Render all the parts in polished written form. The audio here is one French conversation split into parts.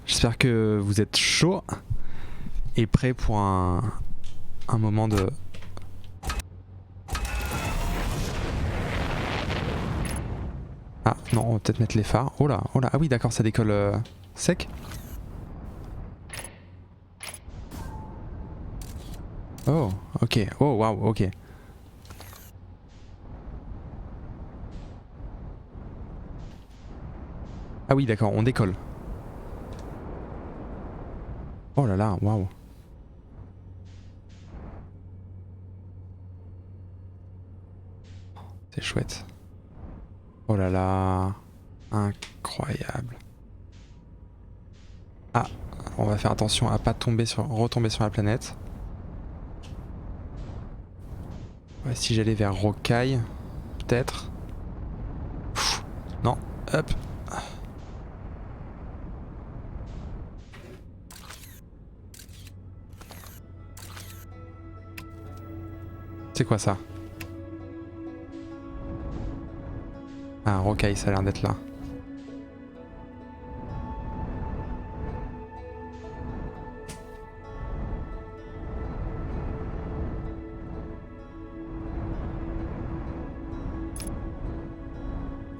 J'espère que vous êtes chaud et prêt pour un moment de... Ah non, on va peut-être mettre les phares. Oh là, ah oui d'accord, ça décolle sec. Oh, ok, oh waouh, ok. Ah oui d'accord, on décolle. Oh là là, waouh. C'est chouette. Oh là là, incroyable. Ah, on va faire attention à pas retomber sur la planète. Ouais, si j'allais vers Rocaille, peut-être. Non, hop. C'est quoi ça? Ah, Rocaille, ça a l'air d'être là.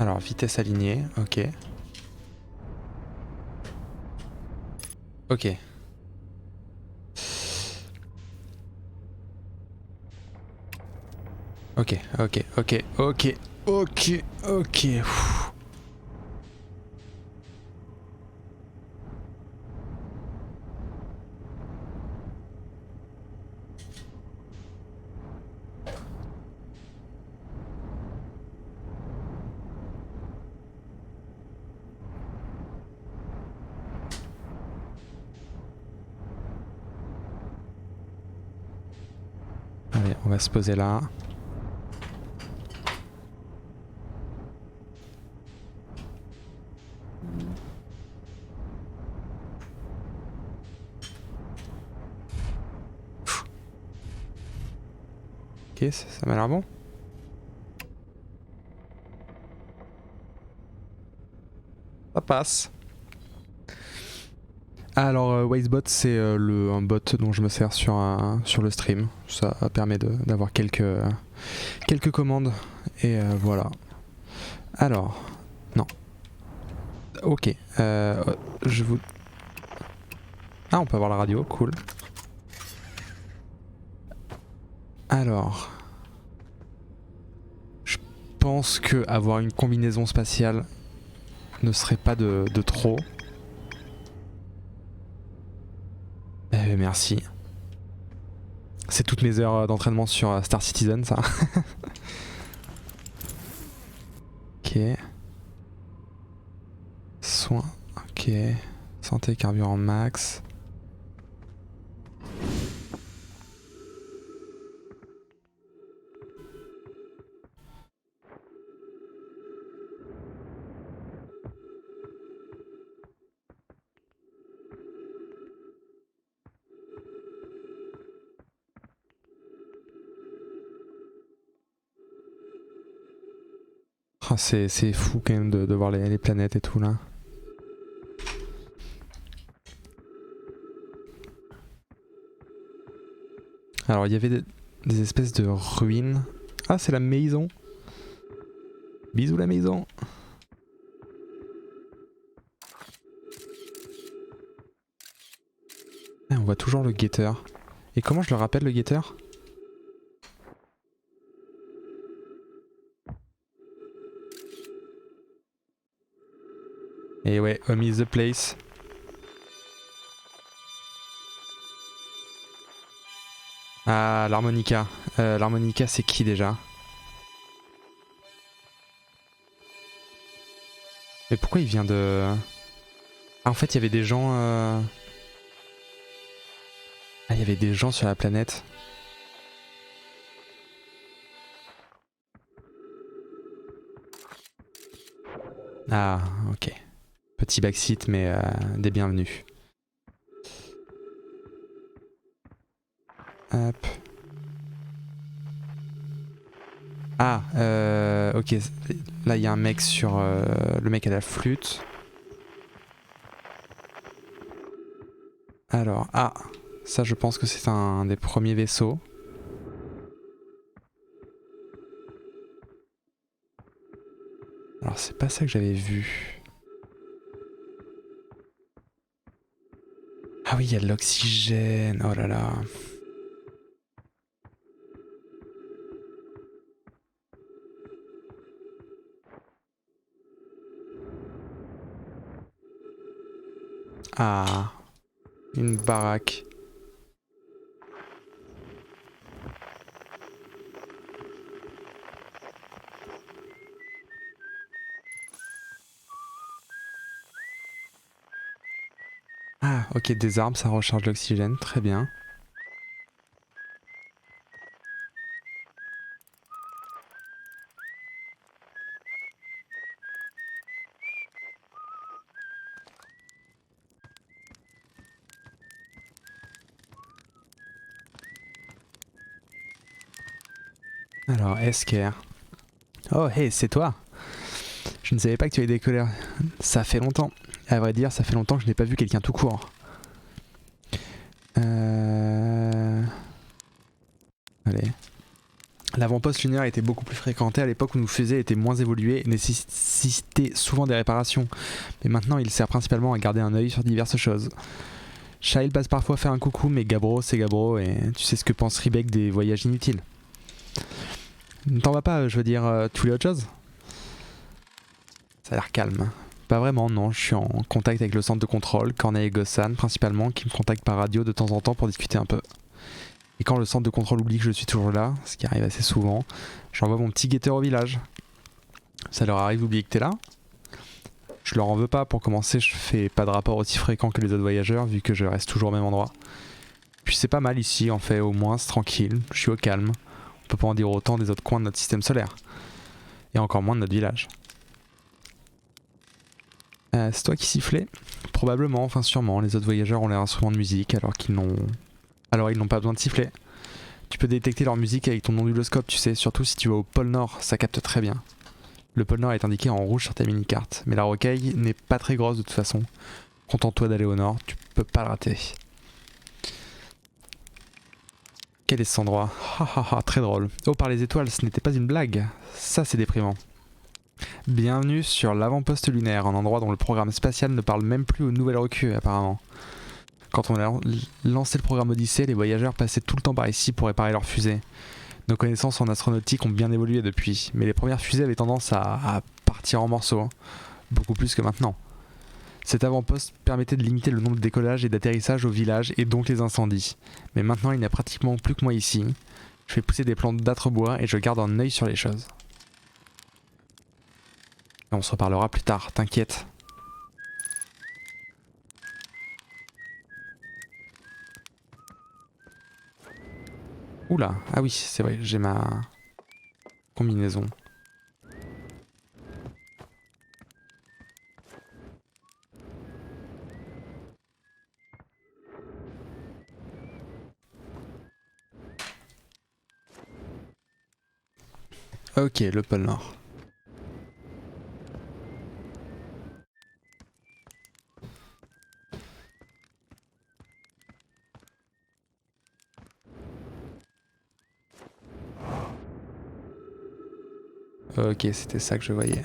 Alors, vitesse alignée, ok. Ok. Ok, ok, ok, ok, ok, ok. Ouh. Allez, on va se poser là. Ok, ça m'a l'air bon. Ça passe. Alors, Wastebot, c'est un bot dont je me sers sur le stream. Ça permet d'avoir quelques commandes. Et voilà. Alors, non. Ok. Je vous... Ah, on peut avoir la radio, cool. Alors... Je pense que avoir une combinaison spatiale ne serait pas de trop. Merci. C'est toutes mes heures d'entraînement sur Star Citizen, ça. Ok. Soins. Ok. Santé, carburant max. Oh, c'est fou quand même de voir les planètes et tout là. Alors il y avait des espèces de ruines. Ah, c'est la maison. Bisous la maison. Ah, on voit toujours le guetteur. Et comment je le rappelle le guetteur? Et ouais, home is the place. Ah, l'harmonica. L'harmonica, c'est qui déjà? Mais pourquoi il vient de... Ah, en fait, il y avait des gens... Ah, il y avait des gens sur la planète. Ah, ok. Petit backseat, mais des bienvenus. Hop. Ah, ok. Là, il y a un mec sur... le mec à la flûte. Alors, ah, ça je pense que c'est un des premiers vaisseaux. Alors c'est pas ça que j'avais vu. Ah oui, il y a de l'oxygène, oh là là. Ah, une baraque. Ah, ok, des armes, ça recharge l'oxygène, très bien. Alors, Esker. Oh, hey, c'est toi. Je ne savais pas que tu avais décollé. Ça fait longtemps. À vrai dire, ça fait longtemps que je n'ai pas vu quelqu'un tout court. Allez. L'avant-poste lunaire était beaucoup plus fréquenté à l'époque où nos fusées étaient moins évoluées et nécessitaient souvent des réparations. Mais maintenant, il sert principalement à garder un œil sur diverses choses. Shail passe parfois faire un coucou, mais Gabro, c'est Gabro, et tu sais ce que pense Riebeck des voyages inutiles. Ne t'en vas pas, je veux dire, tu voulais autre chose? Ça a l'air calme. Pas vraiment, non. Je suis en contact avec le centre de contrôle, Corneille et Gossan principalement, qui me contactent par radio de temps en temps pour discuter un peu. Et quand le centre de contrôle oublie que je suis toujours là, ce qui arrive assez souvent, j'envoie mon petit guetteur au village. Ça leur arrive d'oublier que t'es là? Je leur en veux pas, pour commencer, je fais pas de rapport aussi fréquent que les autres voyageurs, vu que je reste toujours au même endroit. Puis c'est pas mal ici, en fait, au moins c'est tranquille, je suis au calme. On peut pas en dire autant des autres coins de notre système solaire. Et encore moins de notre village. C'est toi qui sifflais? Probablement, enfin sûrement, les autres voyageurs ont l'air instruments de musique alors qu'ils n'ont pas besoin de siffler. Tu peux détecter leur musique avec ton onduloscope, tu sais, surtout si tu vas au pôle Nord, ça capte très bien. Le pôle Nord est indiqué en rouge sur ta mini-carte, mais la rocaille n'est pas très grosse de toute façon. Contente-toi d'aller au Nord, tu peux pas le rater. Quel est cet endroit? Ha ha ha, très drôle. Oh, par les étoiles, ce n'était pas une blague. Ça, c'est déprimant. Bienvenue sur l'avant-poste lunaire, un endroit dont le programme spatial ne parle même plus aux nouvelles recrues, apparemment. Quand on a lancé le programme Odyssée, les voyageurs passaient tout le temps par ici pour réparer leurs fusées. Nos connaissances en astronautique ont bien évolué depuis, mais les premières fusées avaient tendance à partir en morceaux, hein. Beaucoup plus que maintenant. Cet avant-poste permettait de limiter le nombre de décollages et d'atterrissages au village et donc les incendies. Mais maintenant il n'y a pratiquement plus que moi ici. Je fais pousser des plantes d'âtre-bois et je garde un œil sur les choses. Et on se reparlera plus tard, t'inquiète. Oula, ah oui, c'est vrai, j'ai ma combinaison. Ok, le pôle Nord. Ok, c'était ça que je voyais.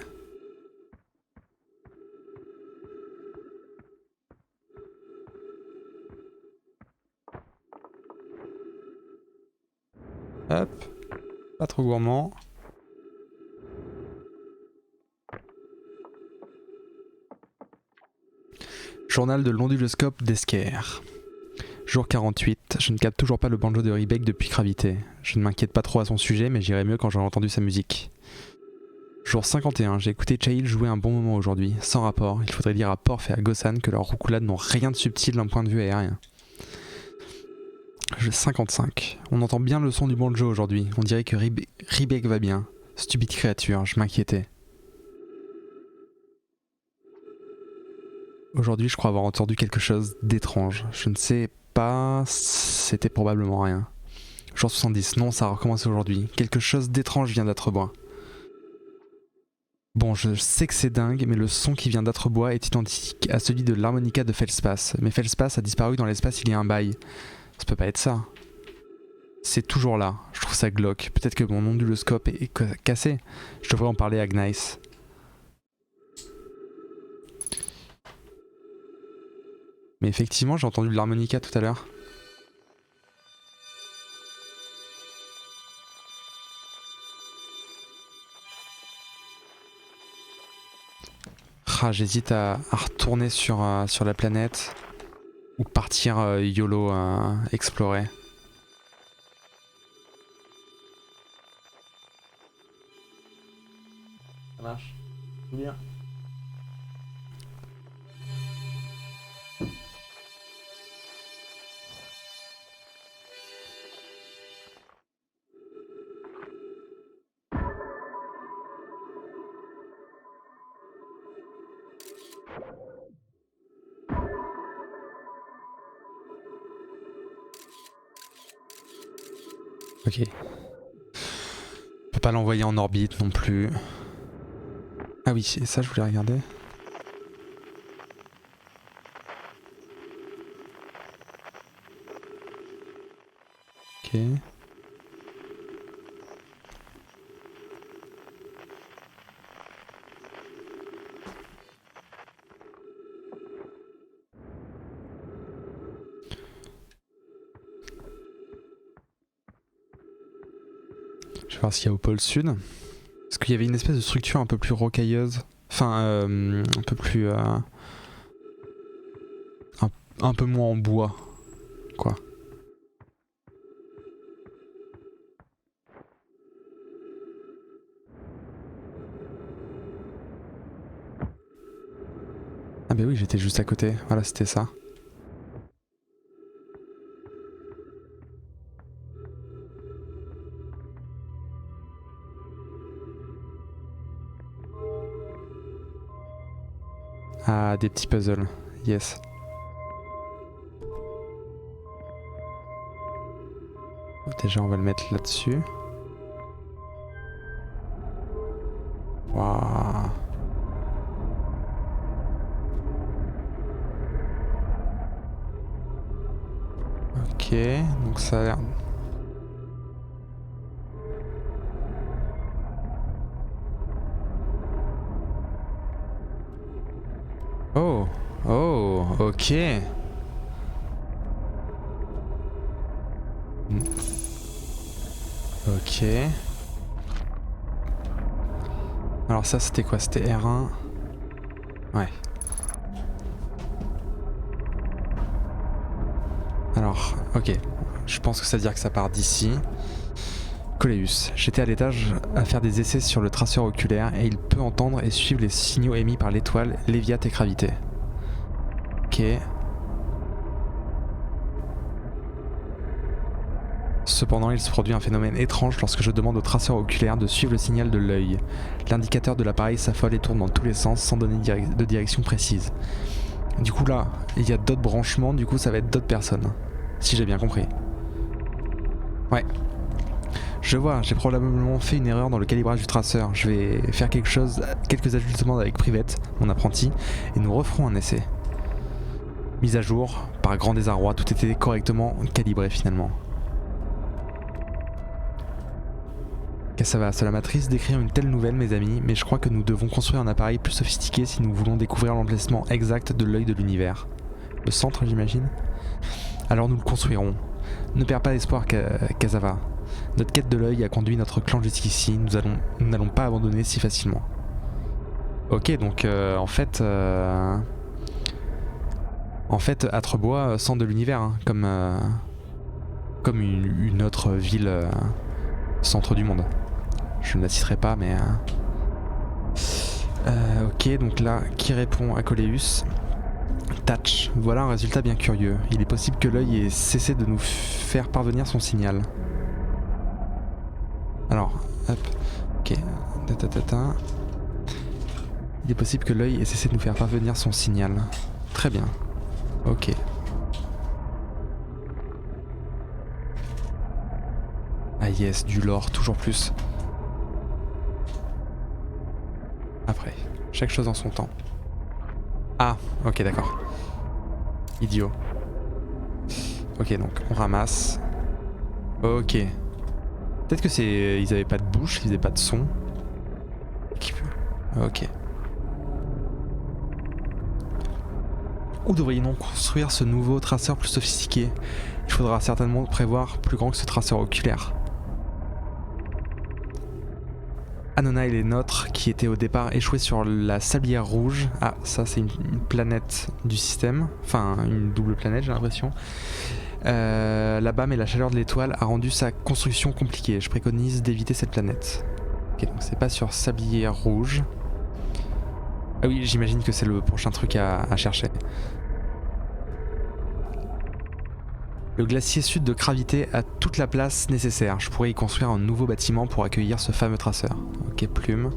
Hop, pas trop gourmand. Journal de l'onduloscope d'Esker. Jour 48, je ne capte toujours pas le banjo de Riebeck depuis Gravité. Je ne m'inquiète pas trop à son sujet, mais j'irai mieux quand j'aurai entendu sa musique. Jour 51, j'ai écouté Chail jouer un bon moment aujourd'hui, sans rapport. Il faudrait dire à Porf et à Gossan que leurs roucoulades n'ont rien de subtil d'un point de vue aérien. Jour 55, on entend bien le son du banjo aujourd'hui. On dirait que Riebeck va bien. Stupide créature, je m'inquiétais. Aujourd'hui, je crois avoir entendu quelque chose d'étrange. Je ne sais pas, c'était probablement rien. Jour 70, non, ça a recommencé aujourd'hui. Quelque chose d'étrange vient d'être bois. Bon, je sais que c'est dingue, mais le son qui vient d'Atrebois est identique à celui de l'harmonica de Feldspath. Mais Feldspath a disparu dans l'espace il y a un bail. Ça peut pas être ça. C'est toujours là. Je trouve ça glauque. Peut-être que mon onduloscope est cassé. Je devrais en parler à Gnice. Mais effectivement, j'ai entendu de l'harmonica tout à l'heure. Ah, j'hésite à retourner sur la planète ou partir YOLO explorer. Ça marche. Tout bien. Ok. On peut pas l'envoyer en orbite non plus. Ah oui, et ça je voulais regarder. Ok. Je vais voir ce qu'il y a au pôle sud. Parce qu'il y avait une espèce de structure un peu plus rocailleuse. Enfin, un peu plus... un peu moins en bois. Quoi. Ah bah oui, j'étais juste à côté. Voilà, c'était ça. Ah, des petits puzzles. Yes. Déjà, on va le mettre là-dessus. Waouh. Ok, donc ça a l'air... Oh, oh, ok. Ok. Alors ça c'était quoi? C'était R1. Ouais. Alors, ok. Je pense que ça veut dire que ça part d'ici. Coléus. J'étais à l'étage à faire des essais sur le traceur oculaire et il peut entendre et suivre les signaux émis par l'étoile, Léviate et Gravité. Ok. Cependant, il se produit un phénomène étrange lorsque je demande au traceur oculaire de suivre le signal de l'œil. L'indicateur de l'appareil s'affole et tourne dans tous les sens sans donner de direction précise. Du coup là, il y a d'autres branchements, du coup ça va être d'autres personnes. Si j'ai bien compris. Ouais. Je vois, j'ai probablement fait une erreur dans le calibrage du traceur. Je vais faire quelques ajustements avec Privette, mon apprenti, et nous referons un essai. Mise à jour, par grand désarroi, tout était correctement calibré finalement. Ça va, cela m'a triste d'écrire une telle nouvelle mes amis, mais je crois que nous devons construire un appareil plus sophistiqué si nous voulons découvrir l'emplacement exact de l'œil de l'univers. Le centre j'imagine. Alors nous le construirons. Ne perds pas espoir, Cassava. Notre quête de l'œil a conduit notre clan jusqu'ici, nous n'allons pas abandonner si facilement. Ok, donc en fait, Atrebois, centre de l'univers, hein, comme une autre ville centre du monde. Je ne la citerai pas, mais... ok, donc là, qui répond à Coléus? Touch. Voilà un résultat bien curieux. Il est possible que l'œil ait cessé de nous faire parvenir son signal. Alors, hop, ok. Il est possible que l'œil ait cessé de nous faire parvenir son signal. Très bien. Ok. Ah yes, du lore, toujours plus. Chaque chose en son temps. Ah, ok, d'accord. Idiot. Ok, donc on ramasse. Ok. Peut-être que c'est... Ils avaient pas de bouche, ils faisaient pas de son. Ok. Où devrions-nous construire ce nouveau traceur plus sophistiqué? Il faudra certainement prévoir plus grand que ce traceur oculaire. Anona et les nôtres, qui étaient au départ échoués sur la Sablière Rouge. Ah, ça c'est une planète du système. Enfin, une double planète, j'ai l'impression. Là-bas, mais la chaleur de l'étoile a rendu sa construction compliquée. Je préconise d'éviter cette planète. Ok, donc c'est pas sur Sablière Rouge. Ah oui, j'imagine que c'est le prochain truc à chercher. Le glacier sud de Gravité a toute la place nécessaire. Je pourrais y construire un nouveau bâtiment pour accueillir ce fameux traceur. Ok, plume.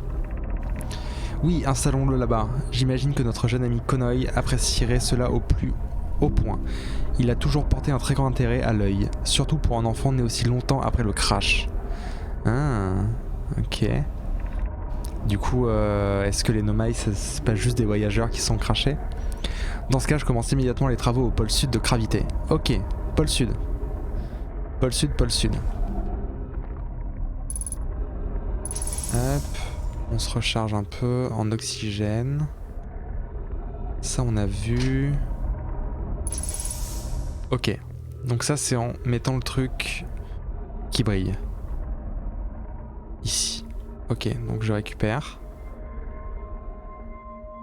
Oui, installons-le là-bas. J'imagine que notre jeune ami Konoy apprécierait cela au plus haut point. Il a toujours porté un très grand intérêt à l'œil, surtout pour un enfant né aussi longtemps après le crash. Ah, ok. Du coup, est-ce que les Nomai, c'est pas juste des voyageurs qui sont crashés? Dans ce cas, je commence immédiatement les travaux au pôle sud de Gravité. Ok, pôle sud. Pôle sud, pôle sud. Hop, on se recharge un peu en oxygène. Ça, on a vu. Ok, donc ça, c'est en mettant le truc qui brille. Ici. Ok, donc je récupère.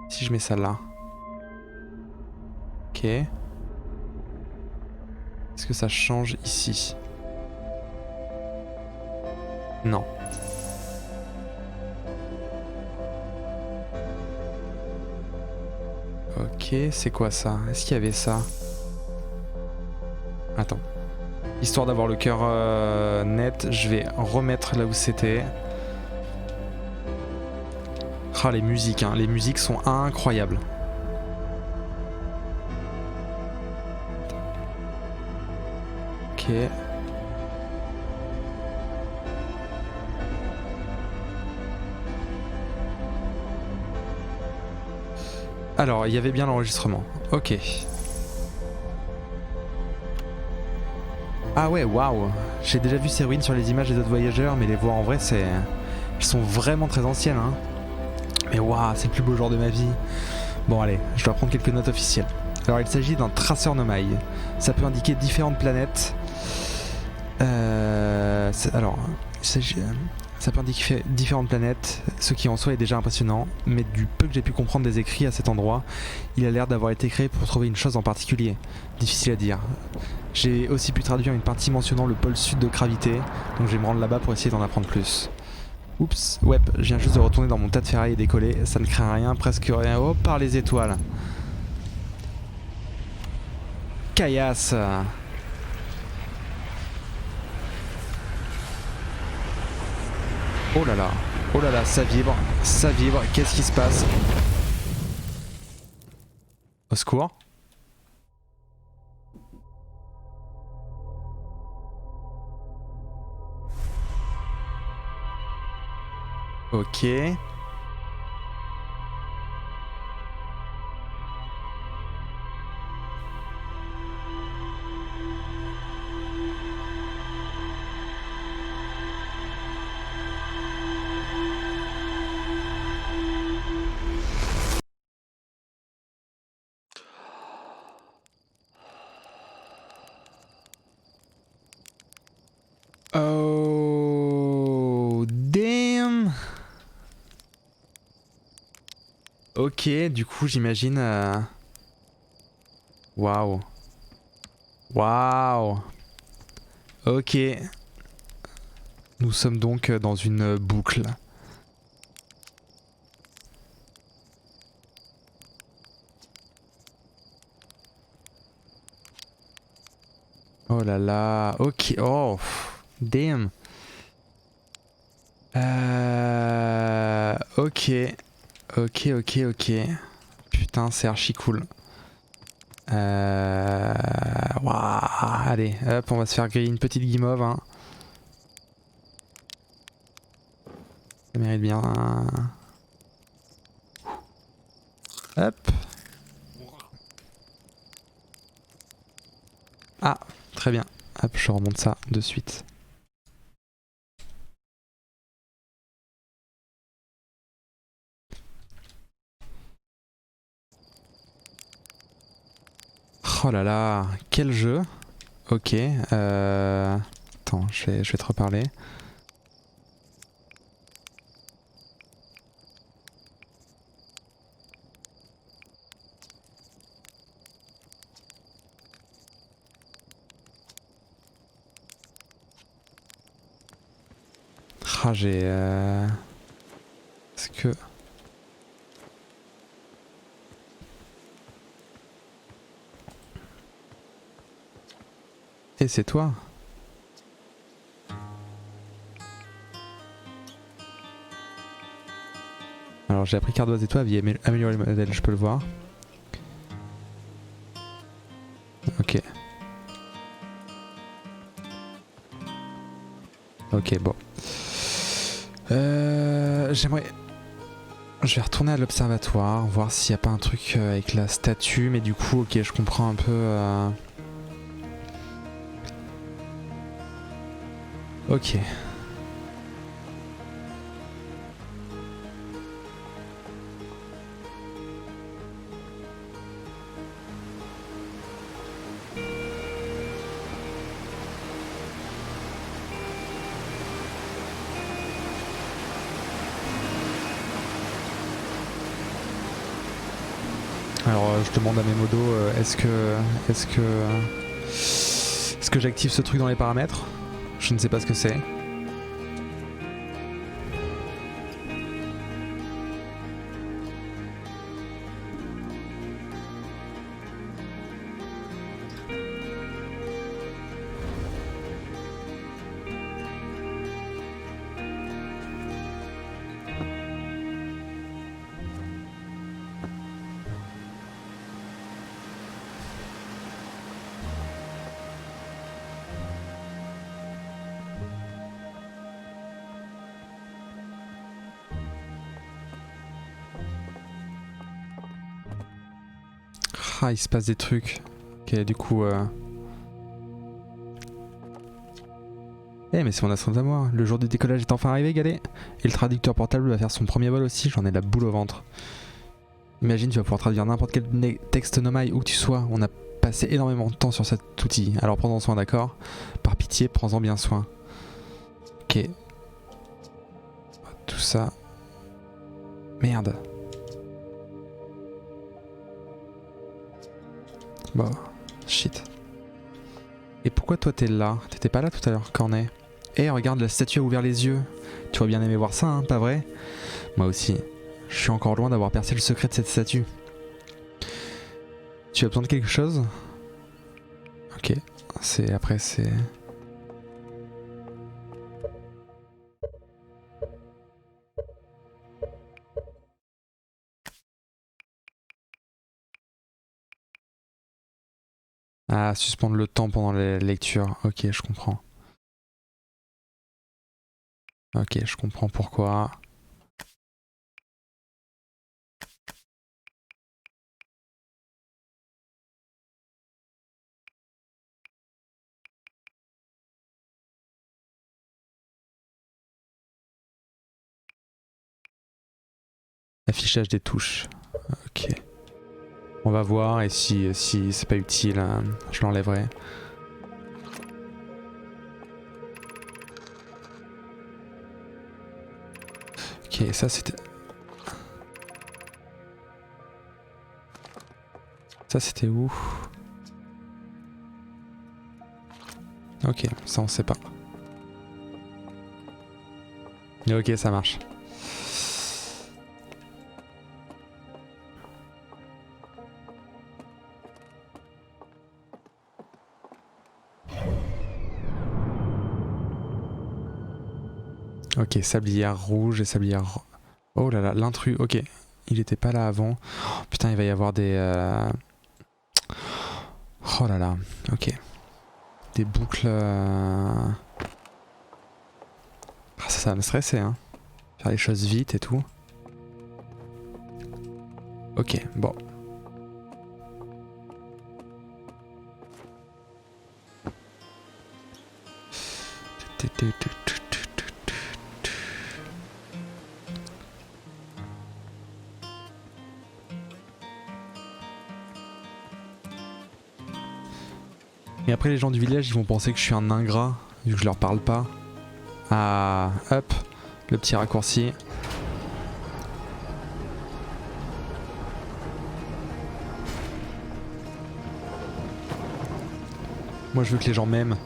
Si je mets ça là. Ok. Est-ce que ça change ici? Non. Ok, c'est quoi ça? Est-ce qu'il y avait ça? Attends. Histoire d'avoir le cœur net, je vais remettre là où c'était. Ah, les musiques, hein. Les musiques sont incroyables. Ok. Alors, il y avait bien l'enregistrement. Ok. Ah ouais, waouh. J'ai déjà vu ces ruines sur les images des autres voyageurs, mais les voir en vrai, c'est... Elles sont vraiment très anciennes, hein. Mais waouh, c'est le plus beau jour de ma vie. Bon allez, je dois prendre quelques notes officielles. Alors il s'agit d'un traceur Nomai. Ça peut indiquer différentes planètes. Alors, ça peut indiquer différentes planètes, ce qui en soi est déjà impressionnant, mais du peu que j'ai pu comprendre des écrits à cet endroit, il a l'air d'avoir été créé pour trouver une chose en particulier. Difficile à dire. J'ai aussi pu traduire une partie mentionnant le pôle sud de Gravité, donc je vais me rendre là-bas pour essayer d'en apprendre plus. Oups, ouais, je viens juste de retourner dans mon tas de ferraille et décoller, ça ne craint rien, presque rien. Oh, par les étoiles. Caillasse. Oh là là, ça vibre, qu'est-ce qui se passe? Au secours. Ok. Oh, damn. Ok, du coup j'imagine... Waouh. Waouh. Ok. Nous sommes donc dans une boucle. Oh là là. Ok. Oh. Damn. Ok. Ok. Putain, c'est archi cool. Waouh. Allez, hop, on va se faire griller une petite guimauve. Hein. Ça mérite bien. Hop. Ah, très bien. Hop, je remonte ça de suite. Oh là là, quel jeu. Ok. Attends, je vais te reparler. Ah, j'ai... Est-ce que... Et c'est toi? Alors j'ai appris qu'Ardoise et toi aviez amélioré le modèle, je peux le voir. Ok. Ok, bon. J'aimerais... Je vais retourner à l'observatoire, voir s'il n'y a pas un truc avec la statue, mais du coup, ok, je comprends un peu... Ok. Alors je demande à mes modos, est-ce que j'active ce truc dans les paramètres? Je ne sais pas ce que c'est. Ah, il se passe des trucs. Ok, du coup... Eh mais c'est mon astreinte à moi, le jour du décollage est enfin arrivé, Galet. Et le traducteur portable va faire son premier vol aussi, j'en ai la boule au ventre. Imagine, tu vas pouvoir traduire n'importe quel texte nomai où que tu sois, on a passé énormément de temps sur cet outil. Alors prends-en soin, d'accord? Par pitié, prends-en bien soin. Ok. Tout ça... Merde. Bon, shit. Et pourquoi toi t'es là? T'étais pas là tout à l'heure, Cornet? Eh, regarde, la statue a ouvert les yeux. Tu aurais bien aimé voir ça, hein, pas vrai? Moi aussi. Je suis encore loin d'avoir percé le secret de cette statue. Tu as besoin de quelque chose? Ok. Après, c'est... Ah, suspendre le temps pendant les lectures. Ok, je comprends. Ok, je comprends pourquoi. Affichage des touches. Ok. On va voir et si c'est pas utile, je l'enlèverai. Ok, ça c'était... Ça c'était où? Ok, ça on sait pas. Mais ok, ça marche. Ok, sablière rouge et sablière... Oh là là, l'intrus, ok. Il était pas là avant. Oh, putain, il va y avoir des... Oh là là, ok. Des boucles... Ah, ça va me stresser, hein. Faire les choses vite et tout. Ok, bon. Et après les gens du village ils vont penser que je suis un ingrat vu que je leur parle pas. Ah, hop, le petit raccourci. Moi je veux que les gens m'aiment.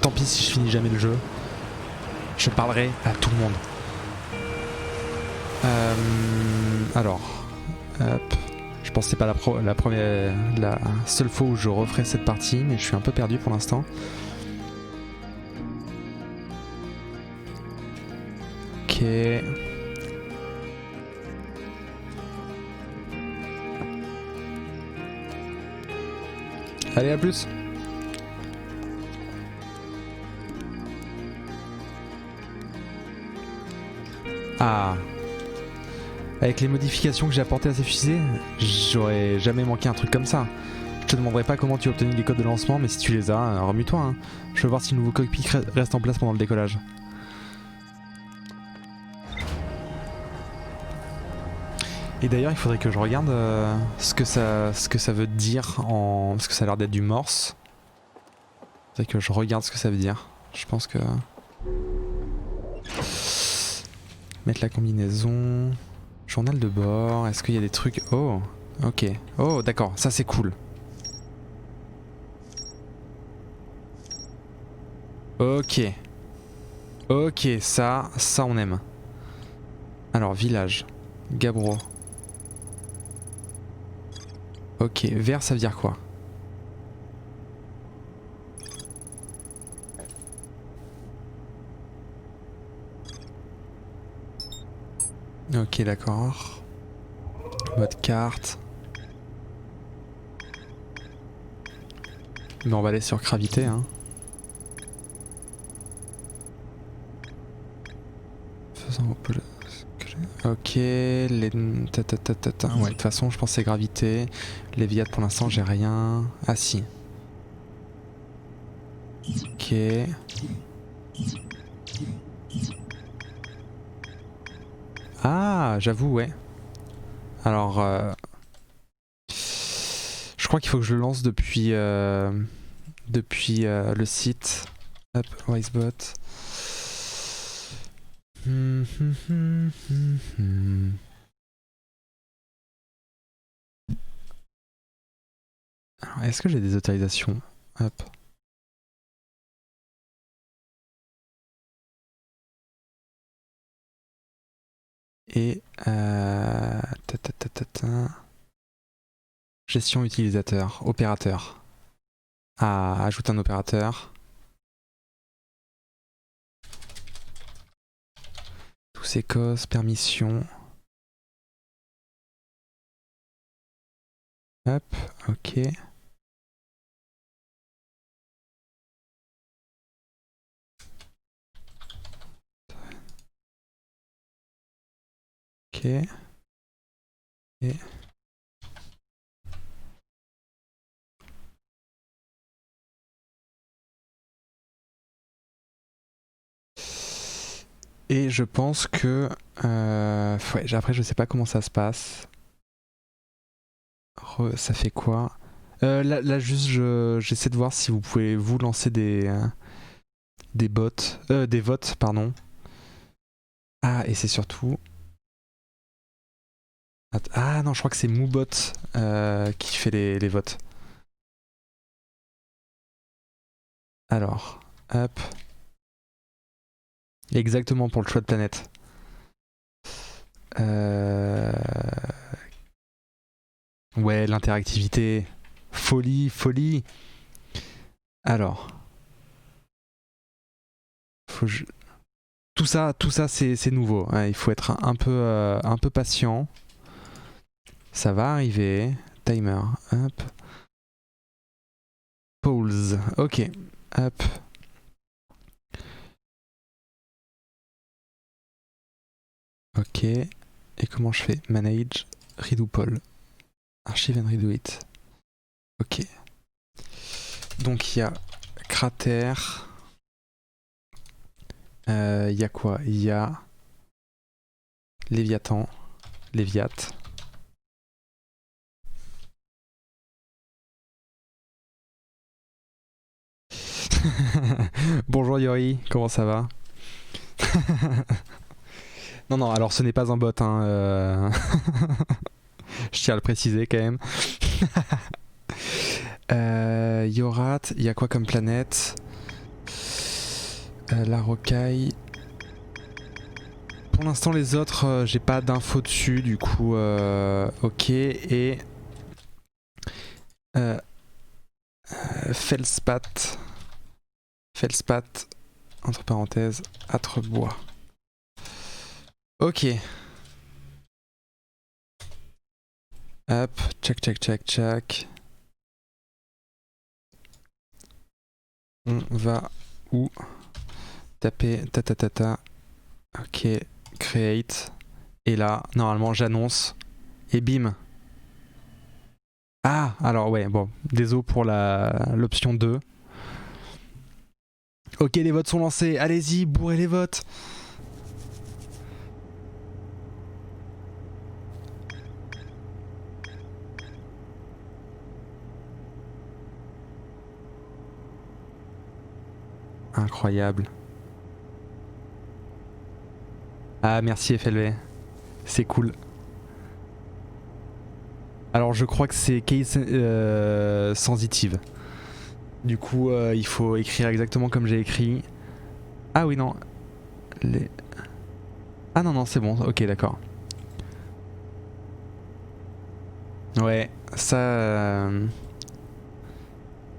Tant pis si je finis jamais le jeu. Je parlerai à tout le monde. Alors, hop. Je pense que c'est pas la seule fois où je referai cette partie, mais je suis un peu perdu pour l'instant. Ok. Allez, à plus. Ah. Avec les modifications que j'ai apportées à ces fusées, j'aurais jamais manqué un truc comme ça. Je te demanderai pas comment tu as obtenu les codes de lancement, mais si tu les as, remue-toi. Hein. Je veux voir si le nouveau cockpit reste en place pendant le décollage. Et d'ailleurs, il faudrait que je regarde ce que ça veut dire en... Parce que ça a l'air d'être du morse. Il faudrait que je regarde ce que ça veut dire. Je pense que... Mettre la combinaison... Journal de bord, est-ce qu'il y a des trucs... Oh, ok. Oh, d'accord, ça c'est cool. Ok. Ok, ça on aime. Alors, village. Gabro. Ok, vert ça veut dire quoi? Ok, d'accord. Mode carte. Mais on va aller sur gravité, hein. Faisant ok, les... Ouais, de toute façon, je pense que c'est gravité. Les viades pour l'instant, j'ai rien. Ah si. Ok. Ah, j'avoue, ouais. Alors, je crois qu'il faut que je le lance depuis, le site. Hop, Wisebot. Alors, est-ce que j'ai des autorisations? Hop. Et gestion utilisateur, opérateur. Ah, ajoute un opérateur. Tous ces causes, permissions. Hop, ok. Ok. Et... Et je pense que... ouais, après je sais pas comment ça se passe. Ça fait quoi? Là juste j'essaie de voir si vous pouvez vous lancer des bots. Des votes, pardon. Ah, et c'est surtout... Ah non, je crois que c'est Moobot qui fait les votes. Alors, hop. Exactement pour le choix de planète. Ouais, l'interactivité. Folie, folie. Alors. Tout ça c'est nouveau. Ouais, il faut être un peu patient. Ça va arriver. Timer. Hop. Pause. Ok. Hop. Ok. Et comment je fais? Manage, redo poll. Archive and redo it. Ok. Donc il y a cratère. Il y a quoi? Il y a Léviathan. Léviat. Bonjour Yori, comment ça va? Non, non, alors ce n'est pas un bot, hein, je tiens à le préciser quand même. Yorat, il y a quoi comme planète? La rocaille. Pour l'instant, les autres, j'ai pas d'infos dessus, du coup, ok. Et Feldspat. Feldspat, entre parenthèses, Atrebois. Ok. Hop, check, check, check, check. On va où? Taper ta ta ta ta. Ok, create. Et là, normalement, j'annonce. Et bim. Ah, alors ouais, bon, désolé pour l'option 2. Ok, les votes sont lancés. Allez-y, bourrez les votes. Incroyable. Ah, merci FLV. C'est cool. Alors, je crois que c'est case sensitive. Du coup, il faut écrire exactement comme j'ai écrit. Ah oui, non. Ah non, non, c'est bon. Ok, d'accord. Ouais, ça...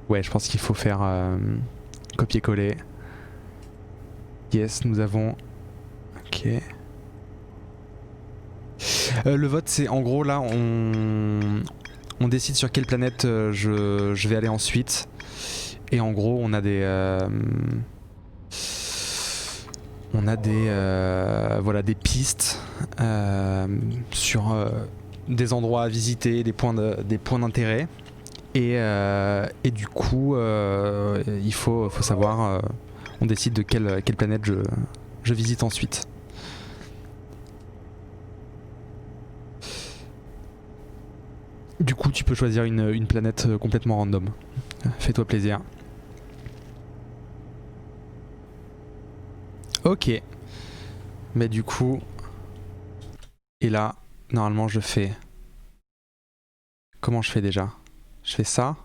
Ouais, je pense qu'il faut faire copier-coller. Yes, nous avons... Ok. Le vote, c'est en gros là, on décide sur quelle planète je vais aller ensuite. Et en gros, on a des... voilà, des pistes sur des endroits à visiter, des points d'intérêt. Et du coup, il faut savoir... on décide de quelle planète je visite ensuite. Du coup, tu peux choisir une planète complètement random. Fais-toi plaisir. Ok. Mais du coup... Et là, normalement, je fais... Comment je fais déjà? Je fais ça.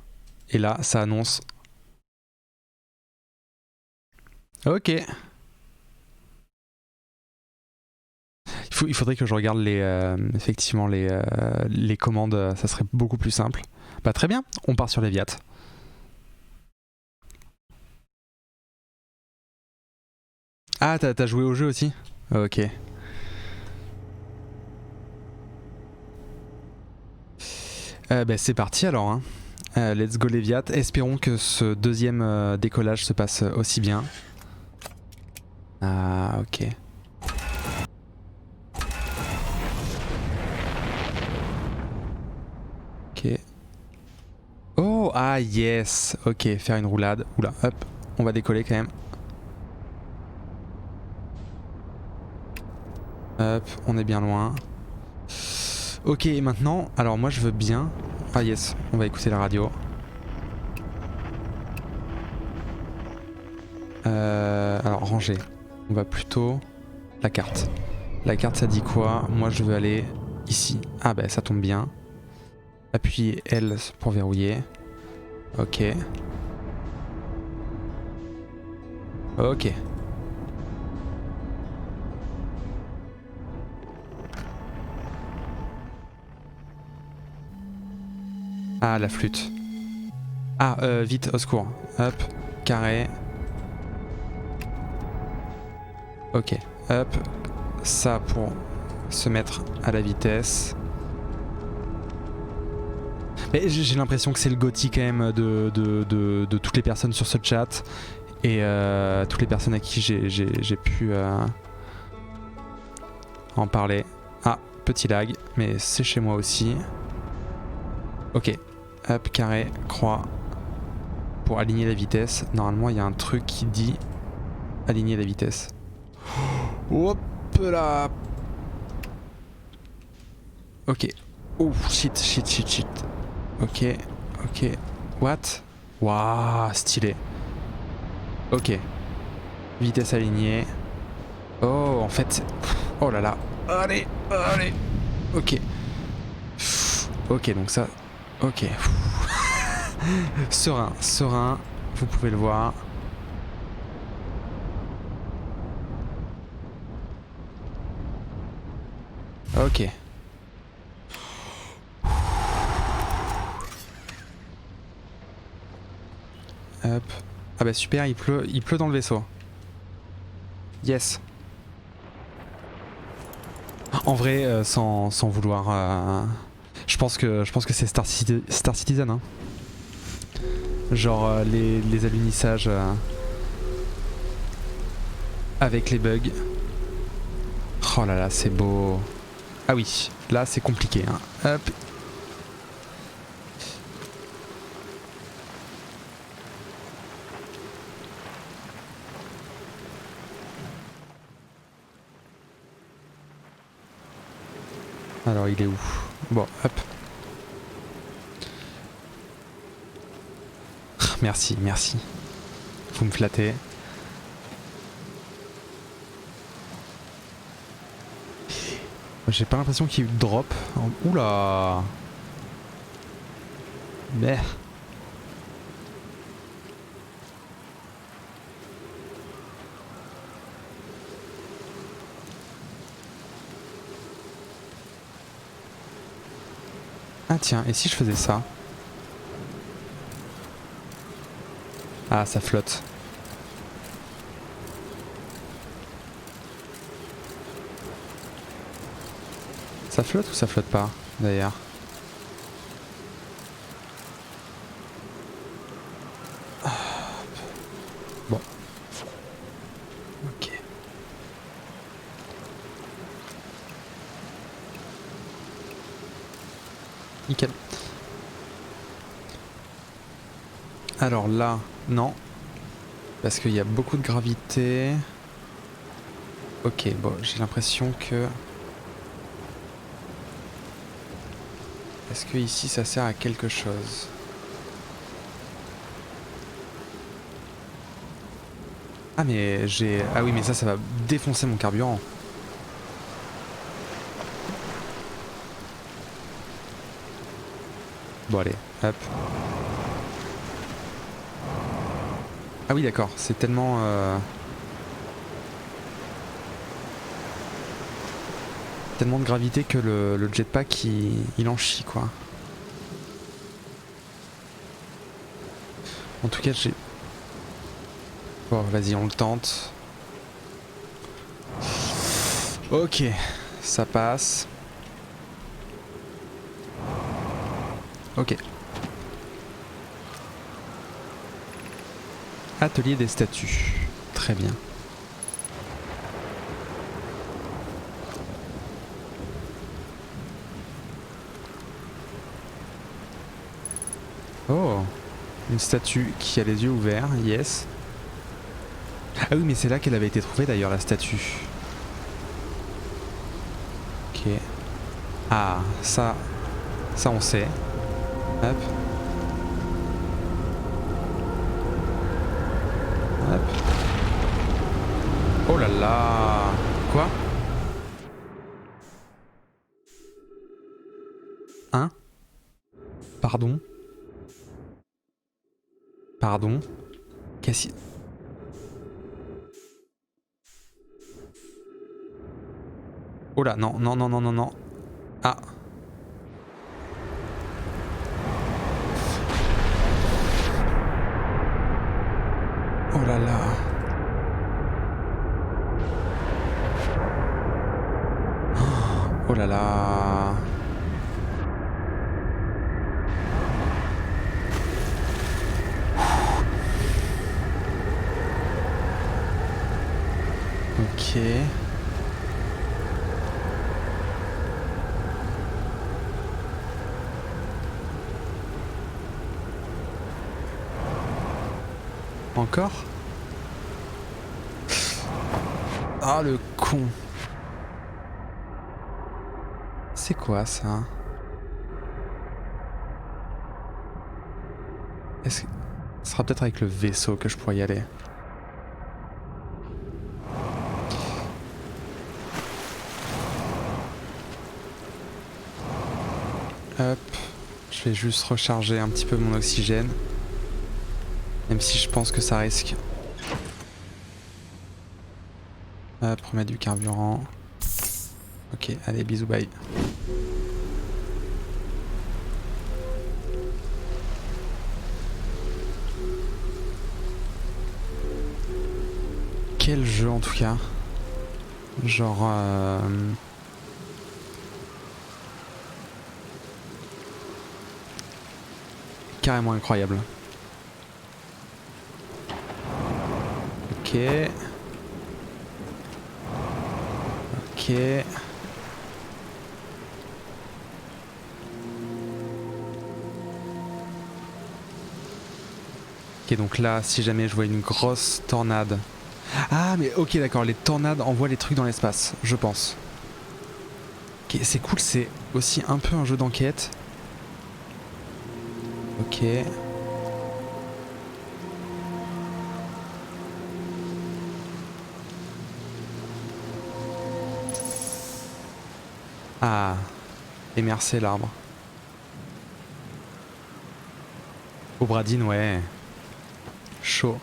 Et là, ça annonce... Ok. Il faudrait que je regarde effectivement les commandes, ça serait beaucoup plus simple. Bah très bien, on part sur les Viat. Ah, t'as joué au jeu aussi? Ok. Bah c'est parti alors. Hein. Let's go Léviat. Espérons que ce deuxième décollage se passe aussi bien. Ah, ok. Ok. Oh, ah yes. Ok, faire une roulade. Oula, hop. On va décoller quand même. Hop, on est bien loin. Ok, et maintenant, alors moi je veux bien... Ah yes, on va écouter la radio. Alors ranger. On va plutôt... La carte. La carte ça dit quoi? Moi je veux aller ici. Ah bah ça tombe bien. Appuyer L pour verrouiller. Ok. Ok. Ah la flûte. Ah vite, au secours. Hop, carré. Ok, hop. Ça pour se mettre à la vitesse. Mais j'ai l'impression que c'est le GOTY quand même de toutes les personnes sur ce chat. Et toutes les personnes à qui j'ai pu en parler. Ah, petit lag, mais c'est chez moi aussi. Ok, hop, carré, croix. Pour aligner la vitesse. Normalement, il y a un truc qui dit aligner la vitesse. Hop là. Ok. Oh, shit, shit, shit, shit. Ok, ok. What? Waouh, stylé. Ok. Vitesse alignée. Oh, en fait... Oh là là. Allez, allez. Ok. Ok, donc ça... Ok. Serein, serein. Vous pouvez le voir. Ok. Hop. Ah bah super, il pleut dans le vaisseau. Yes. En vrai, sans vouloir... je pense que c'est Star Citizen. Hein. Genre les alunissages avec les bugs. Oh là là, c'est beau. Ah oui, là c'est compliqué. Hein. Hop. Alors il est où? Bon, hop. Merci, merci. Vous me flattez. J'ai pas l'impression qu'il y ait eu de drop. Oula. Mais... Ah tiens, et si je faisais ça? Ah, ça flotte. Ça flotte ou ça flotte pas, d'ailleurs? Bon. Ok. Nickel. Alors là, non. Parce qu'il y a beaucoup de gravité. Ok, bon, j'ai l'impression que... Est-ce que ici ça sert à quelque chose? Ah mais j'ai... Ah oui mais ça va défoncer mon carburant. Bon allez, hop. Ah oui d'accord, c'est tellement... Tellement de gravité que le jetpack il en chie quoi. En tout cas j'ai... Bon vas-y on le tente. Ok, ça passe. Ok. Atelier des statues. Très bien. Oh, une statue qui a les yeux ouverts, yes. Ah oui, mais c'est là qu'elle avait été trouvée d'ailleurs, la statue. Ok. Ah, ça on sait. Hop. Hop. Oh là là. Quoi? Hein? Pardon? Pardon? Qu'est-ce... Oh là, non, non, non, non, non, non. Ah. Oh là là. Oh là là. Ok. Encore? Ah le con. C'est quoi ça? Est-ce que... Ce sera peut-être avec le vaisseau que je pourrais y aller. Hop. Je vais juste recharger un petit peu mon oxygène. Même si je pense que ça risque. Hop, remettre du carburant. Ok, allez, bisous, bye. Quel jeu en tout cas. Genre... carrément incroyable. Ok. Ok. Ok, donc là, si jamais je vois une grosse tornade... Ah, mais ok, d'accord, les tornades envoient les trucs dans l'espace, je pense. Ok, c'est cool, c'est aussi un peu un jeu d'enquête. Ok. Ah, émercer l'arbre. Obradine, ouais. Chaud.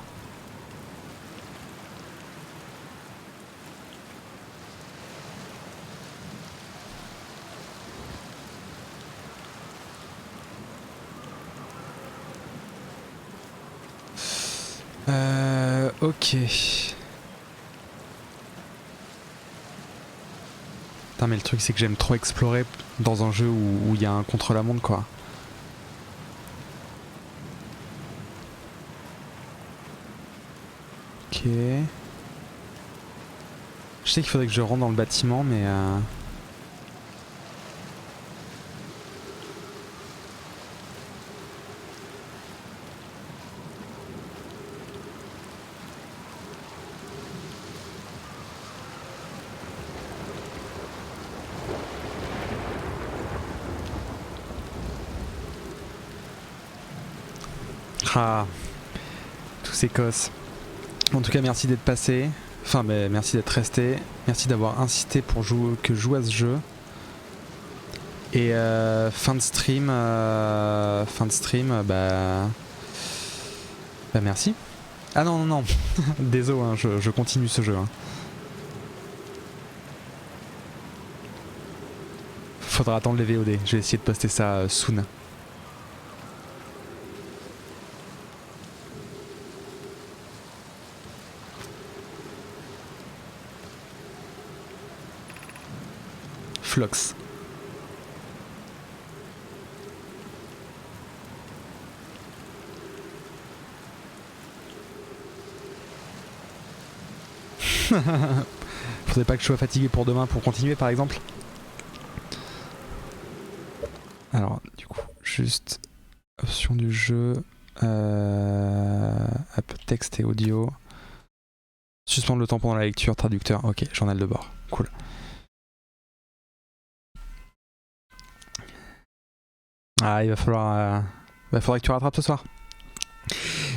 Ok. Putain, mais le truc c'est que j'aime trop explorer dans un jeu où il y a un contre-la-montre quoi. Ok. Je sais qu'il faudrait que je rentre dans le bâtiment mais... Ah, tous ces cosses. En tout cas, merci d'être passé. Enfin, mais merci d'être resté. Merci d'avoir insisté pour que je joue à ce jeu. Et fin de stream, bah merci. Ah non, non, non. Désolé, hein, je continue ce jeu. Hein. Faudra attendre les VOD. Je vais essayer de poster ça soon. Flox. Faudrait pas que je sois fatigué pour demain pour continuer par exemple. Alors du coup juste option du jeu, texte et audio. Suspendre le temps pendant la lecture, traducteur, ok, journal de bord, cool. Ah il va falloir que tu rattrapes ce soir.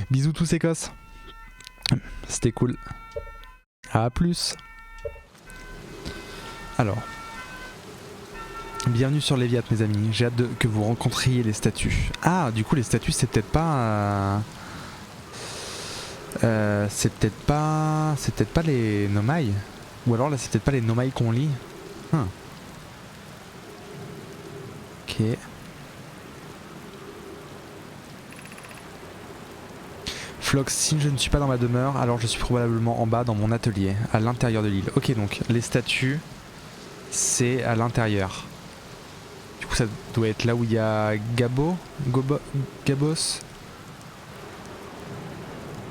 Bisous tous Écosse. C'était cool. À plus. Alors. Bienvenue sur Léviat mes amis, j'ai hâte que vous rencontriez les statues. Ah du coup les statues c'est peut-être pas... c'est peut-être pas les Nomai. Ou alors là c'est peut-être pas les Nomai qu'on lit. Ok. Flox, si je ne suis pas dans ma demeure, alors je suis probablement en bas dans mon atelier, à l'intérieur de l'île. Ok donc les statues, c'est à l'intérieur. Du coup ça doit être là où il y a Gabos.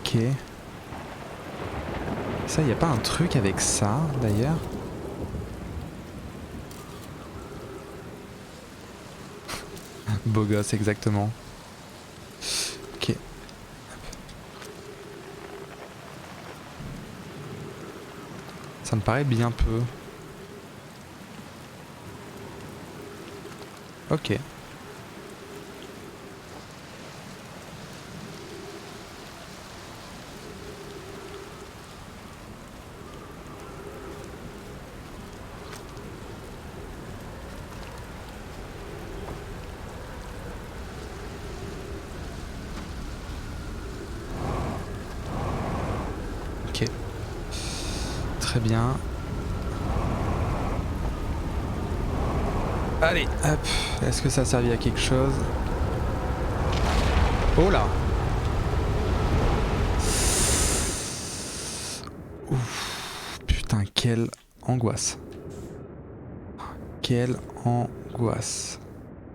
Ok. Ça, y a pas un truc avec ça d'ailleurs? Beau gosse, exactement. Ok. Ça me paraît bien peu. Ok. Ok. Très bien. Allez, hop. Est-ce que ça a servi à quelque chose? Oh là! Ouf. Putain, quelle angoisse. Quelle angoisse.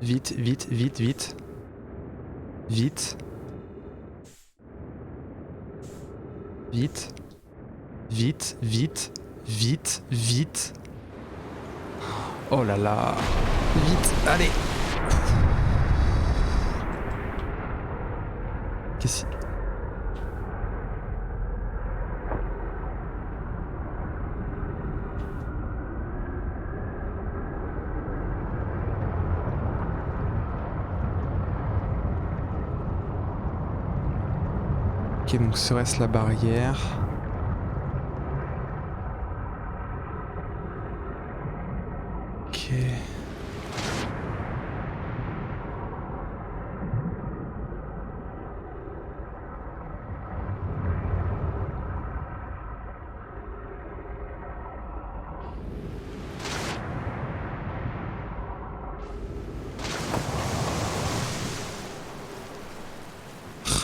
Vite, vite, vite, vite. Vite. Vite. Vite, vite, vite, vite. Oh là là. Vite, allez. Qu'est-ce que... Ok, donc serait-ce la barrière? Ok.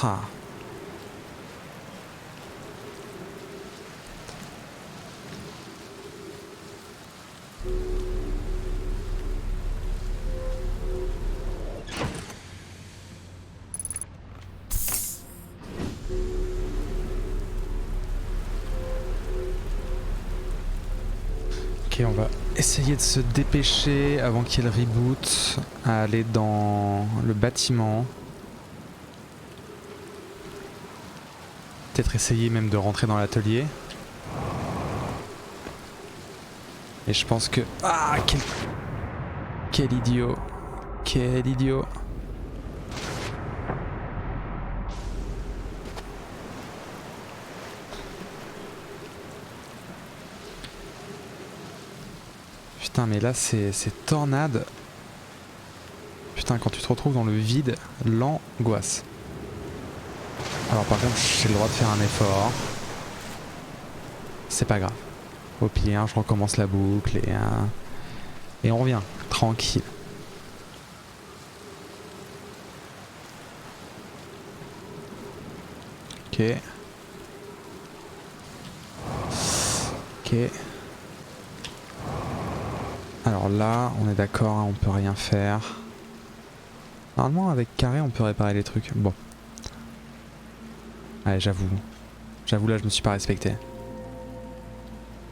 Ah. Ok, on va essayer de se dépêcher avant qu'il y ait le reboot à aller dans le bâtiment. Peut-être essayer même de rentrer dans l'atelier. Et je pense que... Ah, quel idiot. Quel idiot. Putain, mais là c'est tornade. Putain, quand tu te retrouves dans le vide, l'angoisse. Alors par contre, j'ai le droit de faire un effort. C'est pas grave. Au pire, je recommence la boucle et on revient. Tranquille. Ok. Ok. Alors là, on est d'accord, hein, on peut rien faire. Normalement, avec carré, on peut réparer les trucs. Bon. Ouais, j'avoue. J'avoue, là, je me suis pas respecté.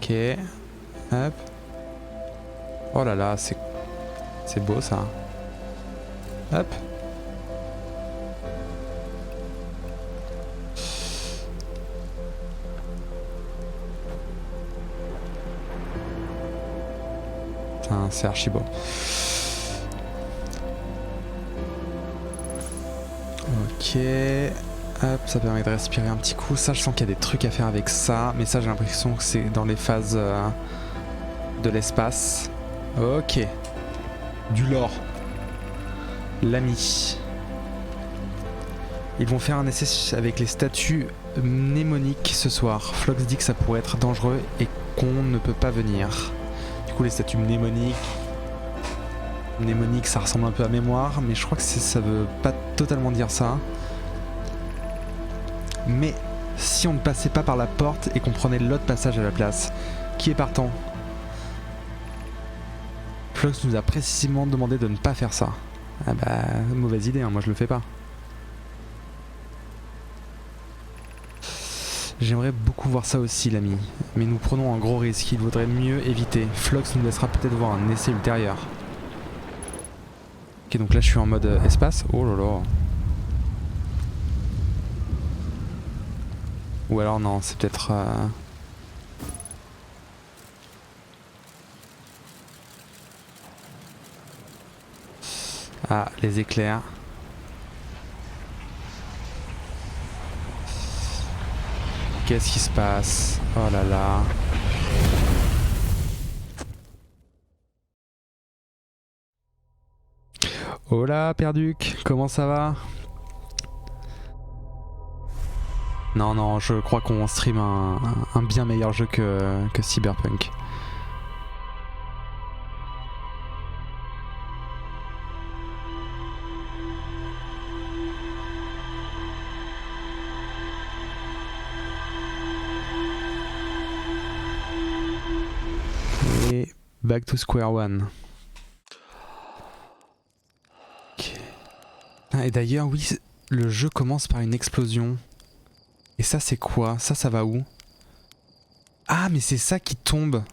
Ok. Hop. Oh là là, c'est beau ça. Hop. Putain, c'est archi beau. Ok. Hop, ça permet de respirer un petit coup. Ça, je sens qu'il y a des trucs à faire avec ça. Mais ça, j'ai l'impression que c'est dans les phases de l'espace. Ok. Du lore. L'ami. Ils vont faire un essai avec les statues mnémoniques ce soir. Flox dit que ça pourrait être dangereux et qu'on ne peut pas venir. Du coup, les statues mnémoniques... Mnémonique, ça ressemble un peu à mémoire, mais je crois que ça veut pas totalement dire ça. Mais si on ne passait pas par la porte et qu'on prenait l'autre passage à la place, qui est partant? Flox nous a précisément demandé de ne pas faire ça. Ah bah, mauvaise idée, hein, moi je le fais pas. J'aimerais beaucoup voir ça aussi, l'ami. Mais nous prenons un gros risque, il vaudrait mieux éviter. Flox nous laissera peut-être voir un essai ultérieur. Ok, donc là je suis en mode espace. Oh là là. Ou alors non, c'est peut-être... Ah, les éclairs. Qu'est-ce qui se passe? Oh là là. Hola Perduc, comment ça va? Non, non, je crois qu'on stream un bien meilleur jeu que Cyberpunk. Et back to square one. Ok. Ah, et d'ailleurs, oui, le jeu commence par une explosion. Et ça, c'est quoi? Ça va où? Ah, mais c'est ça qui tombe.